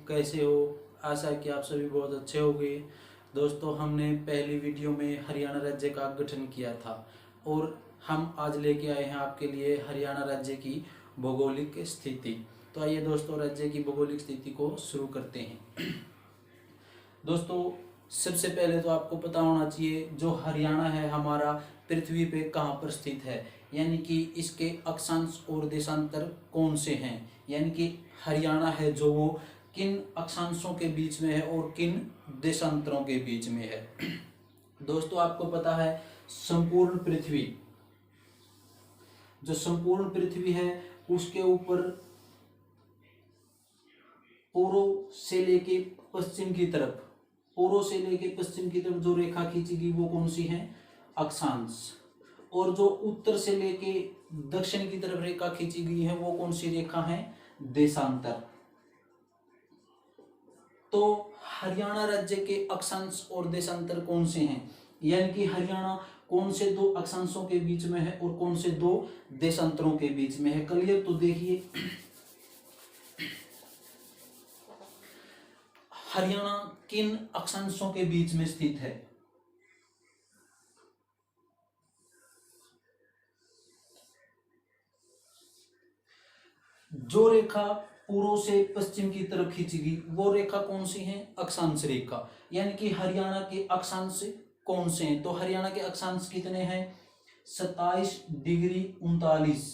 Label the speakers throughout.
Speaker 1: कैसे हो। आशा है कि आप सभी बहुत अच्छे होंगे। दोस्तों, हमने पहली वीडियो में हरियाणा राज्य का गठन किया था और हम आज लेके आए हैं आपके लिए हरियाणा राज्य की भौगोलिक स्थिति। तो आइए दोस्तों, राज्य की भौगोलिक स्थिति को शुरू करते हैं। दोस्तों, सबसे पहले तो आपको पता होना चाहिए जो हरियाणा है हमारा पृथ्वी पे कहाँ पर स्थित है, यानी कि इसके अक्षांश और देशांतर कौन से हैं, यानी कि हरियाणा है जो वो किन अक्षांशों के बीच में है और किन देशांतरों के बीच में है। दोस्तों, आपको पता है संपूर्ण पृथ्वी, जो संपूर्ण पृथ्वी है उसके ऊपर पूर्व से लेके पश्चिम की तरफ, पूर्व से लेके पश्चिम की तरफ जो रेखा खींचेगी वो कौन सी है, अक्षांश। और जो उत्तर से लेके दक्षिण की तरफ रेखा खींची गई है वो कौन सी रेखा है, देशांतर। तो हरियाणा राज्य के अक्षांश और देशांतर कौन से हैं, यानी कि हरियाणा कौन से दो अक्षांशों के बीच में है और कौन से दो देशांतरों के बीच में है। क्लियर? तो देखिए, हरियाणा किन अक्षांशों के बीच में स्थित है। जो रेखा पूर्व से पश्चिम की तरफ खींचेगी वो रेखा कौन सी है, अक्षांश रेखा। यानी कि हरियाणा के अक्षांश कौन से हैं, तो हरियाणा के अक्षांश कितने हैं, 27 डिग्री 39,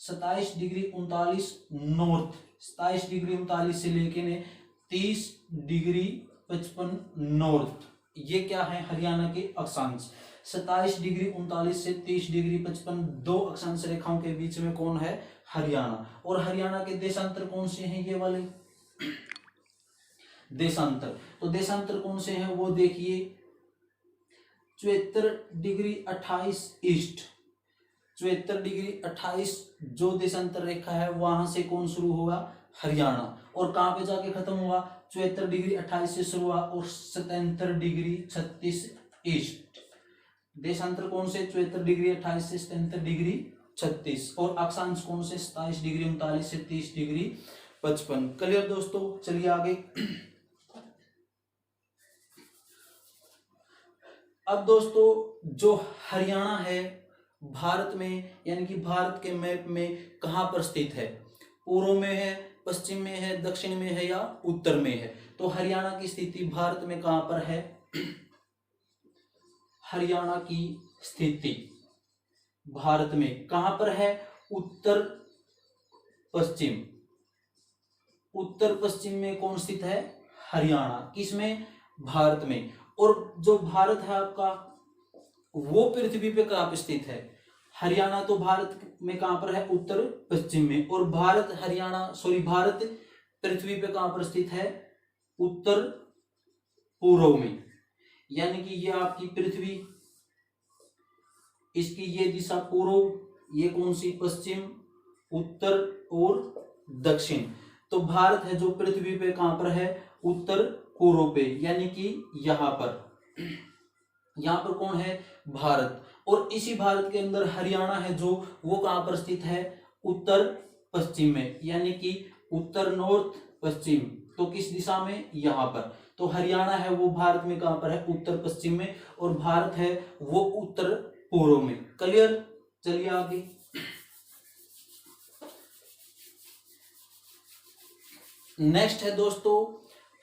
Speaker 1: 27 डिग्री 39 नॉर्थ, 27 डिग्री 39 से लेके ने 30 डिग्री 55 नॉर्थ। ये क्या है, हरियाणा के अक्षांश। 27 डिग्री 39 से 30 डिग्री 55 दो अक्षांश रेखाओं के बीच में कौन है, हरियाणा। और हरियाणा के देशांतर कौन से हैं, ये वाले देशांतर। तो देशांतर कौन से हैं वो देखिए, 74 डिग्री 28 ईस्ट, 74 डिग्री 28 जो देशांतर रेखा है वहां से कौन शुरू हुआ, हरियाणा। और कहां पे जाके खत्म हुआ, 74 डिग्री 28 से शुरू हुआ और 77 डिग्री 36 ईस्ट। देशांतर कौन से, 74 डिग्री 28 से 77 डिग्री 36, और अक्षांश कौन से, 27 डिग्री 39 से 30 डिग्री 55। क्लियर दोस्तों? चलिए आगे। अब दोस्तों, जो हरियाणा है भारत में, यानी कि भारत के मैप में कहां पर स्थित है, पूर्व में है, पश्चिम में है, दक्षिण में है या उत्तर में है। तो हरियाणा की स्थिति भारत में कहां पर है, हरियाणा की स्थिति भारत में कहां पर है, उत्तर पश्चिम, उत्तर पश्चिम में कौन स्थित है, हरियाणा। किसमें, भारत में। और जो भारत है आपका वो पृथ्वी पे कहां पे स्थित है, हरियाणा तो भारत में कहां पर है, उत्तर पश्चिम में। और भारत पृथ्वी पे कहां पर स्थित है, उत्तर पूर्व में। यानी कि ये आपकी पृथ्वी, इसकी ये दिशा पूर्व, ये कौन सी, पश्चिम, उत्तर और दक्षिण। तो भारत है जो पृथ्वी पे कहां पर है, उत्तर पूर्व पे, यानी कि यहां पर कौन है, भारत। और इसी भारत के अंदर हरियाणा है जो वो कहां पर स्थित है, उत्तर पश्चिम में, यानी कि उत्तर नॉर्थ पश्चिम। तो किस दिशा में, यहां पर। तो हरियाणा है वो भारत में कहां पर है, उत्तर पश्चिम में, और भारत है वो उत्तर पूर्व में। क्लियर? चलिए आगे। नेक्स्ट है दोस्तों,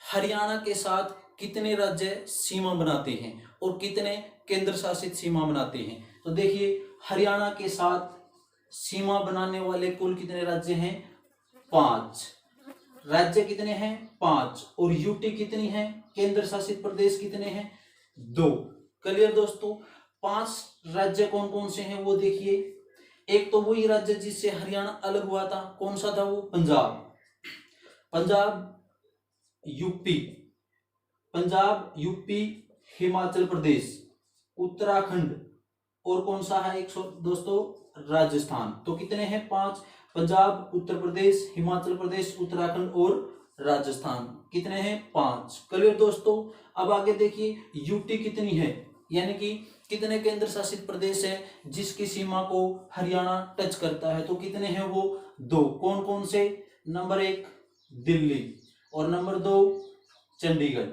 Speaker 1: हरियाणा के साथ कितने राज्य सीमा बनाते हैं और कितने केंद्र शासित सीमा बनाते हैं। तो देखिए, हरियाणा के साथ सीमा बनाने वाले कुल कितने राज्य हैं, 5 राज्य। कितने हैं, 5। और यूटी कितनी है, केंद्र शासित प्रदेश कितने हैं, 2। क्लियर दोस्तों? 5 राज्य कौन कौन से हैं वो देखिए। एक तो वही राज्य जिससे हरियाणा अलग हुआ था, कौन सा था वो, पंजाब, यूपी, पंजाब, यूपी, हिमाचल प्रदेश, उत्तराखंड, और कौन सा है एक दोस्तों, राजस्थान। तो कितने हैं, 5। पंजाब, उत्तर प्रदेश, हिमाचल प्रदेश, उत्तराखंड और राजस्थान। कितने हैं, 5। क्लियर दोस्तों? अब आगे देखिए, यूटी कितनी है, यानी कि कितने केंद्र शासित प्रदेश है जिसकी सीमा को हरियाणा टच करता है। तो कितने हैं वो, 2। कौन कौन से, नंबर 1 दिल्ली, और नंबर 2 चंडीगढ़।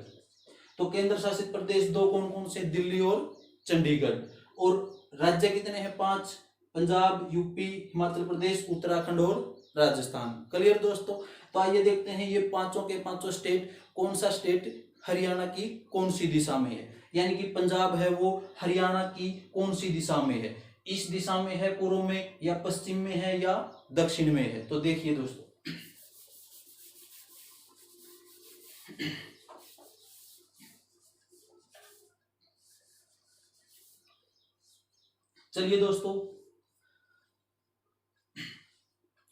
Speaker 1: तो केंद्र शासित प्रदेश 2 कौन कौन से, दिल्ली और चंडीगढ़। और राज्य कितने हैं, 5, पंजाब, यूपी, हिमाचल प्रदेश, उत्तराखंड और राजस्थान। क्लियर दोस्तों। तो आइए देखते हैं ये पांचों के पांचों स्टेट, कौन सा स्टेट हरियाणा की कौन सी दिशा में है, यानी कि पंजाब है वो हरियाणा की कौन सी दिशा में है, इस दिशा में है, पूर्व में या पश्चिम में है या दक्षिण में है। तो देखिए दोस्तों, चलिए दोस्तों,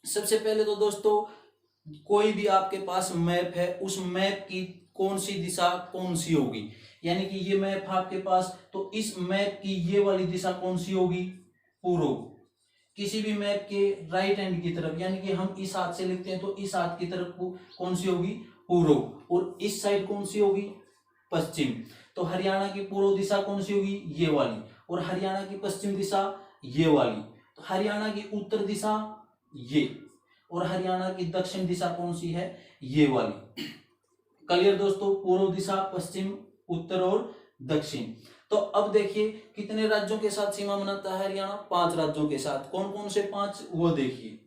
Speaker 1: सबसे पहले तो दोस्तों कोई भी आपके पास मैप है, उस मैप की कौन सी दिशा कौन सी होगी, यानी कि ये मैप आपके पास, तो इस मैप की ये वाली दिशा कौन सी होगी, पूर्व। किसी भी मैप के राइट हैंड की तरफ, यानी कि हम इस हाथ से लिखते हैं तो इस हाथ की तरफ कौन सी होगी, पूर्व, और इस साइड कौन सी होगी, पश्चिम। तो हरियाणा की पूर्व दिशा कौन सी होगी, ये वाली, और हरियाणा की पश्चिम दिशा ये वाली। तो हरियाणा की उत्तर दिशा ये, और हरियाणा की दक्षिण दिशा कौन सी है, ये वाली। क्लियर दोस्तों, पूर्व दिशा, पश्चिम, उत्तर और दक्षिण। तो अब देखिए कितने राज्यों के साथ सीमा बनाता है हरियाणा, 5 राज्यों के साथ। कौन कौन से 5, वो देखिए।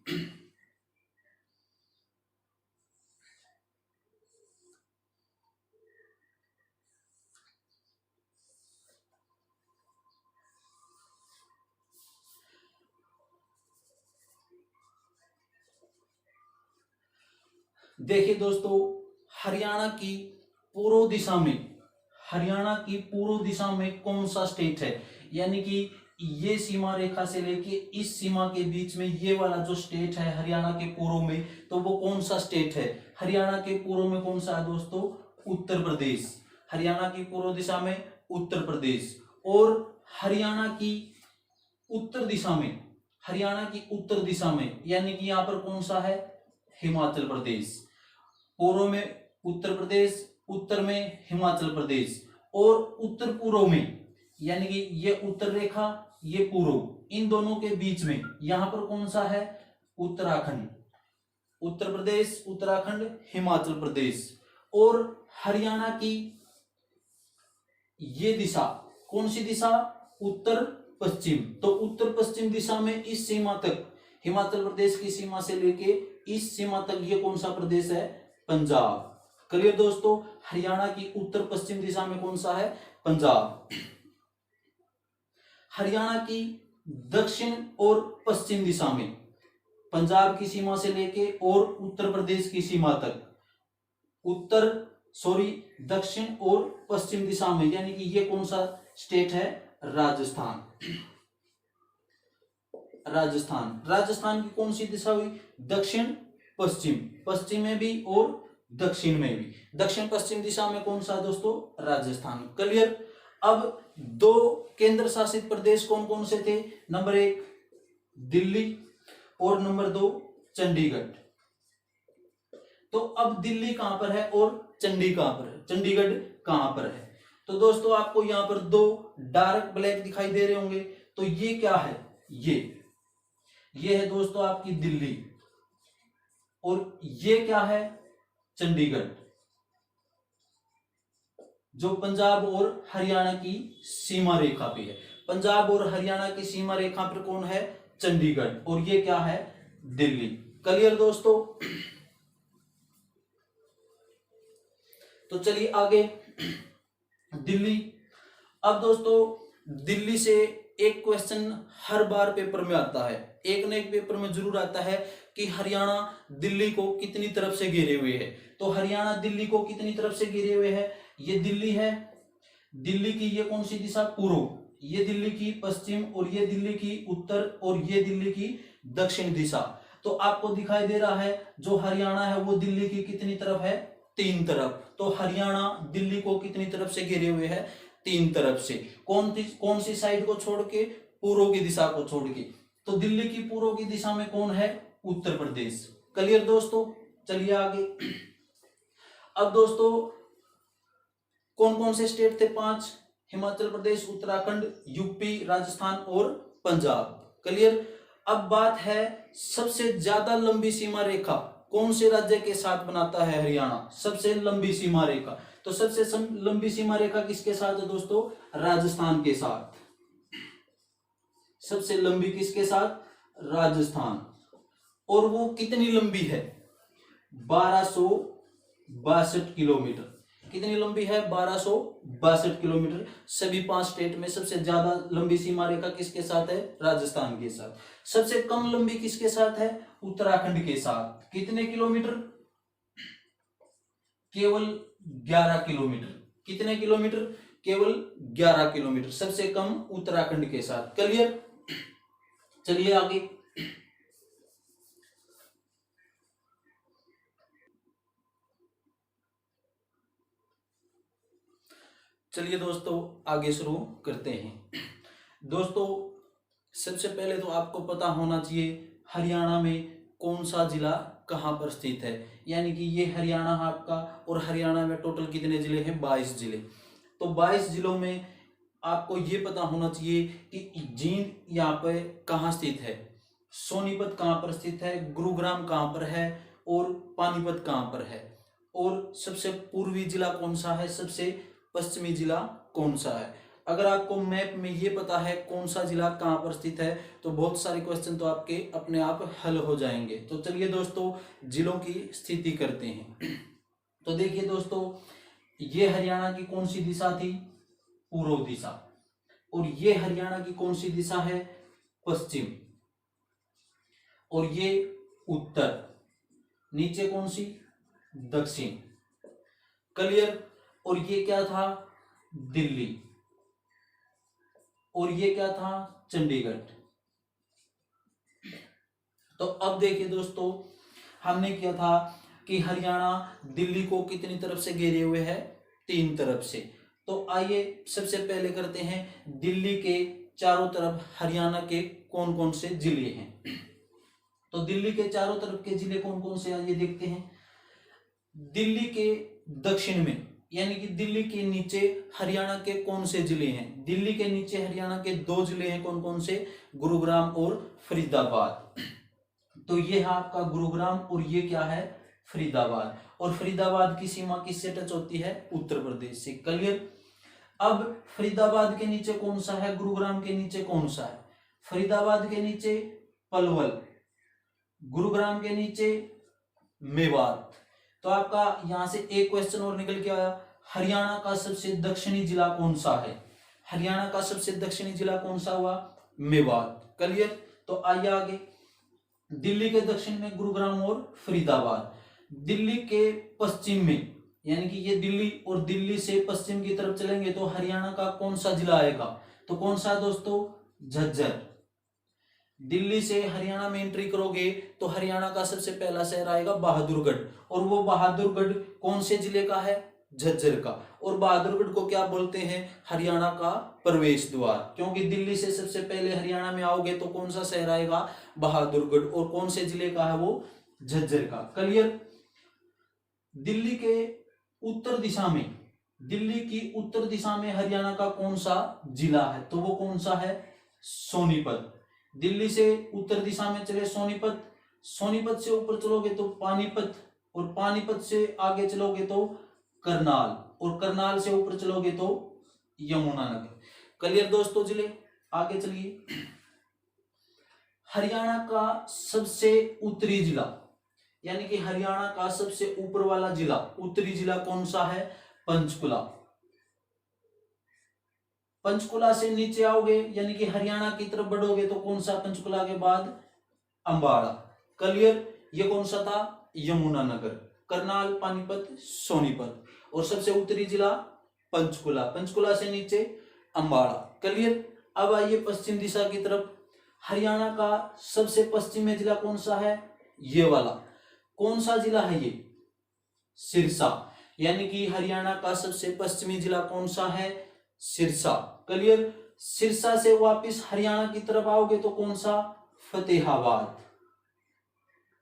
Speaker 1: देखिए दोस्तों, हरियाणा की पूर्व दिशा में, हरियाणा की पूर्व दिशा में कौन सा स्टेट है, यानी कि ये सीमा रेखा से लेके इस सीमा के बीच में ये वाला जो स्टेट है हरियाणा के पूर्व में, तो वो कौन सा स्टेट है, हरियाणा के पूर्व में कौन सा है दोस्तों, उत्तर प्रदेश। हरियाणा की पूर्व दिशा में उत्तर प्रदेश। और हरियाणा की उत्तर दिशा में, हरियाणा की उत्तर दिशा में, यानी कि यहां पर कौन सा है, हिमाचल प्रदेश। पूर्व में उत्तर प्रदेश, उत्तर में हिमाचल प्रदेश, और उत्तर पूर्व में, यानी कि ये उत्तर रेखा, ये पूर्व, इन दोनों के बीच में यहां पर कौन सा है, उत्तराखंड। उत्तर प्रदेश, उत्तराखंड, हिमाचल प्रदेश। और हरियाणा की ये दिशा कौन सी दिशा, उत्तर पश्चिम। तो उत्तर पश्चिम दिशा में इस सीमा तक, हिमाचल प्रदेश की सीमा से लेके इस सीमा तक ये कौन सा प्रदेश है, पंजाब। क्लियर दोस्तों, हरियाणा की उत्तर पश्चिम दिशा में कौन सा है, पंजाब। हरियाणा की दक्षिण और पश्चिम दिशा में, पंजाब की सीमा से लेके और उत्तर प्रदेश की सीमा तक, दक्षिण और पश्चिम दिशा में, यानी कि ये कौन सा स्टेट है, राजस्थान। राजस्थान, राजस्थान की कौन सी दिशा हुई, दक्षिण पश्चिम, पश्चिम में भी और दक्षिण में भी। दक्षिण पश्चिम दिशा में कौन सा दोस्तों, राजस्थान। क्लियर। अब 2 केंद्र शासित प्रदेश कौन कौन से थे, नंबर 1 दिल्ली और नंबर 2 चंडीगढ़। तो अब दिल्ली कहां पर है और चंडीगढ़ कहां पर है। तो दोस्तों आपको यहां पर 2 डार्क ब्लैक दिखाई दे रहे होंगे, तो ये क्या है, ये है दोस्तों आपकी दिल्ली, और ये क्या है, चंडीगढ़, जो पंजाब और हरियाणा की सीमा रेखा पे है। पंजाब और हरियाणा की सीमा रेखा पर कौन है, चंडीगढ़, और ये क्या है, दिल्ली। क्लियर दोस्तों। तो चलिए आगे, दिल्ली। अब दोस्तों दिल्ली से एक क्वेश्चन हर बार पेपर में आता है, एक न एक पेपर में जरूर आता है कि हरियाणा दिल्ली को कितनी तरफ से घेरे हुए है। तो हरियाणा दिल्ली को कितनी तरफ से घेरे हुए है, ये दिल्ली है, दिल्ली की ये कौन सी दिशा, पूर्व, ये दिल्ली की पश्चिम, और ये दिल्ली की उत्तर, और ये दिल्ली की दक्षिण दिशा। तो आपको दिखाई दे रहा है जो हरियाणा है वो दिल्ली की कितनी तरफ है, 3 तरफ। तो हरियाणा दिल्ली को कितनी तरफ से घेरे हुए है, 3 तरफ से। कौन सी साइड को छोड़ के, पूर्व की दिशा को छोड़ के। तो दिल्ली की पूर्व की दिशा में कौन है, उत्तर प्रदेश। क्लियर दोस्तों। चलिए आगे। अब दोस्तों कौन कौन से स्टेट थे, 5, हिमाचल प्रदेश, उत्तराखंड, यूपी, राजस्थान और पंजाब। क्लियर। अब बात है सबसे ज्यादा लंबी सीमा रेखा कौन से राज्य के साथ बनाता है हरियाणा सबसे लंबी सीमा रेखा? तो सबसे लंबी सीमा रेखा किसके साथ है दोस्तों? राजस्थान के साथ। सबसे लंबी किसके साथ? राजस्थान। और वो कितनी लंबी है? 1262 किलोमीटर। कितनी लंबी है? 1262 किलोमीटर। सभी 5 स्टेट में सबसे ज्यादा लंबी सीमा रेखा किसके साथ है? राजस्थान के साथ। सबसे कम लंबी किसके साथ है? उत्तराखंड के साथ। कितने किलोमीटर? केवल 11 किलोमीटर। कितने किलोमीटर? केवल 11 किलोमीटर। सबसे कम उत्तराखंड के साथ। क्लियर? चलिए आगे। चलिए दोस्तों आगे शुरू करते हैं। दोस्तों सबसे पहले तो आपको पता होना चाहिए हरियाणा में कौन सा जिला कहाँ पर स्थित है। यानी कि ये हरियाणा आपका, और हरियाणा में टोटल कितने जिले हैं? 22 जिले। तो 22 जिलों में आपको ये पता होना चाहिए कि जींद यहाँ पे कहाँ स्थित है, सोनीपत कहाँ पर स्थित है, गुरुग्राम कहाँ पर है, और पानीपत कहाँ पर है, और सबसे पूर्वी जिला कौन सा है, सबसे पश्चिमी जिला कौन सा है। अगर आपको मैप में ये पता है कौन सा जिला कहाँ पर स्थित है तो बहुत सारे क्वेश्चन तो आपके अपने आप हल हो जाएंगे। तो चलिए दोस्तों जिलों की स्थिति करते हैं। तो देखिए दोस्तों, ये हरियाणा की कौन सी दिशा थी? पूर्व दिशा। और ये हरियाणा की कौन सी दिशा है? पश्चिम। और ये उत्तर। नीचे कौन सी? दक्षिण। क्लियर? और ये क्या था? दिल्ली। और ये क्या था? चंडीगढ़। तो अब देखिए दोस्तों, हमने किया था कि हरियाणा दिल्ली को कितनी तरफ से घेरे हुए है? 3 तरफ से। तो आइए सबसे पहले करते हैं दिल्ली के चारों तरफ हरियाणा के कौन कौन से जिले हैं। तो दिल्ली के चारों तरफ के जिले कौन कौन से, आइए देखते हैं। दिल्ली के दक्षिण में यानी कि दिल्ली के नीचे हरियाणा के कौन से जिले हैं? दिल्ली के नीचे हरियाणा के 2 जिले हैं। कौन कौन से? गुरुग्राम और फरीदाबाद। तो ये है आपका गुरुग्राम, और ये क्या है? फरीदाबाद। और फरीदाबाद की सीमा किससे टच होती है? उत्तर प्रदेश से। क्लियर? अब फरीदाबाद के नीचे कौन सा है? गुरुग्राम के नीचे कौन सा है? फरीदाबाद के नीचे पलवल, गुरुग्राम के नीचे मेवात। तो आपका यहां से एक क्वेश्चन और निकल के आया, हरियाणा का सबसे दक्षिणी जिला कौन सा है? हरियाणा का सबसे दक्षिणी जिला कौन सा हुआ? मेवात। क्लियर? तो आइए आगे। दिल्ली के दक्षिण में गुरुग्राम और फरीदाबाद। दिल्ली के पश्चिम में यानी कि ये दिल्ली, और दिल्ली से पश्चिम की तरफ चलेंगे तो हरियाणा का कौन सा जिला आएगा? तो कौन सा दोस्तों? झज्जर। दिल्ली से हरियाणा में एंट्री करोगे तो हरियाणा का सबसे पहला शहर आएगा बहादुरगढ़, और वो बहादुरगढ़ कौन से जिले का है? झज्जर का। और बहादुरगढ़ को क्या बोलते हैं? हरियाणा का प्रवेश द्वार, क्योंकि दिल्ली से सबसे पहले हरियाणा में आओगे तो कौन सा शहर आएगा? बहादुरगढ़। और कौन से जिले का है वो? झज्जर का। क्लियर? दिल्ली के उत्तर दिशा में, दिल्ली की उत्तर दिशा में हरियाणा का कौन सा जिला है? तो वो कौन सा है? सोनीपत। दिल्ली से उत्तर दिशा में चले सोनीपत, सोनीपत से ऊपर चलोगे तो पानीपत, और पानीपत से आगे चलोगे तो करनाल, और करनाल से ऊपर चलोगे तो यमुनानगर। क्लियर दोस्तों जिले? आगे चलिए। हरियाणा का सबसे उत्तरी जिला यानी कि हरियाणा का सबसे ऊपर वाला जिला, उत्तरी जिला कौन सा है? पंचकुला। पंचकुला से नीचे आओगे यानी कि हरियाणा की तरफ बढ़ोगे तो कौन सा? पंचकुला के बाद अंबाला। क्लियर? ये कौन सा था? यमुनानगर। करनाल, पानीपत, सोनीपत। और सबसे उत्तरी जिला पंचकुला, पंचकुला से नीचे अंबाला। क्लियर? अब आइए पश्चिम दिशा की तरफ। हरियाणा का सबसे पश्चिमी जिला कौन सा है? ये वाला। कौन सा जिला है ये? सिरसा। यानी कि हरियाणा का सबसे पश्चिमी जिला कौन सा है? सिरसा। क्लियर? सिरसा से वापस हरियाणा की तरफ आओगे तो कौन सा? फतेहाबाद।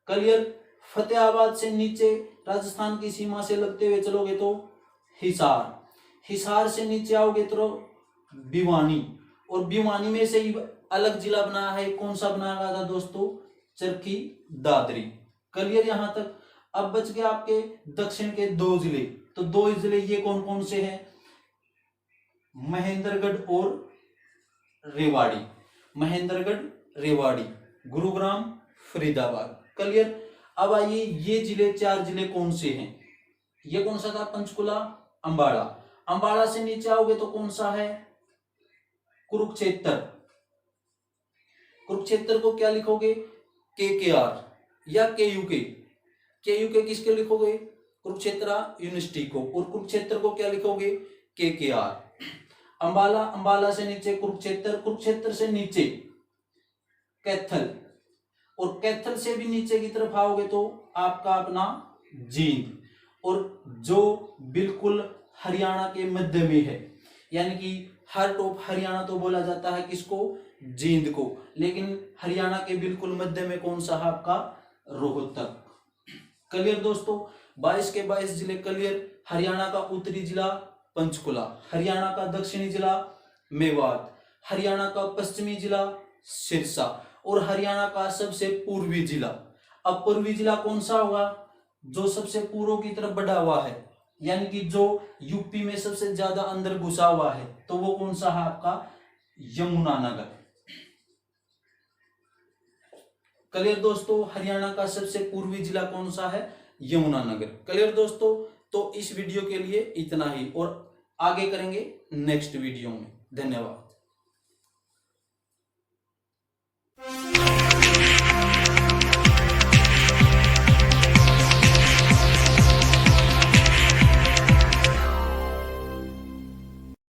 Speaker 1: क्लियर? फतेहाबाद से नीचे राजस्थान की सीमा से लगते हुए चलोगे तो हिसार। हिसार से नीचे आओगे तो भिवानी, और भिवानी में से ही अलग जिला बना है। कौन सा बनाया गया था दोस्तों? चरखी दादरी। क्लियर यहाँ तक। अब बच गया आपके दक्षिण के 2 जिले। तो 2 जिले ये कौन कौन से हैं? महेंद्रगढ़ और रेवाड़ी। महेंद्रगढ़, रेवाड़ी, गुरुग्राम, फरीदाबाद। क्लियर। अब आइए ये जिले, 4 जिले कौन से हैं? ये कौन सा था? पंचकुला, अंबाला। अंबाला से नीचे आओगे तो कौन सा है? कुरुक्षेत्र। कुरुक्षेत्र को क्या लिखोगे? KKR या KUK। KUK किसके लिखोगे? कुरुक्षेत्र यूनिवर्सिटी को। और कुरुक्षेत्र को क्या लिखोगे? KKR। अंबाला, अंबाला से नीचे कुरुक्षेत्र, कुरुक्षेत्र से नीचे कैथल, और कैथल से भी नीचे की तरफ आओगे तो आपका अपना जींद। और जो बिल्कुल हरियाणा के मध्य में है, यानी कि हर टॉप हरियाणा तो बोला जाता है किसको? जींद को। लेकिन हरियाणा के बिल्कुल मध्य में कौन सा है आपका? रोहतक। क्लियर दोस्तों। 22 के 22 जिले क्लियर। हरियाणा का उत्तरी जिला पंचकुला, हरियाणा का दक्षिणी जिला मेवात, हरियाणा का पश्चिमी जिला सिरसा, और हरियाणा का सबसे पूर्वी जिला। अब पूर्वी जिला कौन सा होगा? जो सबसे पूर्व की तरफ बढ़ा हुआ है, यानी कि जो यूपी में सबसे ज्यादा अंदर घुसा हुआ है, तो वो कौन सा है आपका? यमुनानगर। क्लियर दोस्तों। हरियाणा का सबसे पूर्वी जिला कौन सा है? यमुनानगर। क्लियर दोस्तों। तो इस वीडियो के लिए इतना ही, और आगे करेंगे नेक्स्ट वीडियो में। धन्यवाद।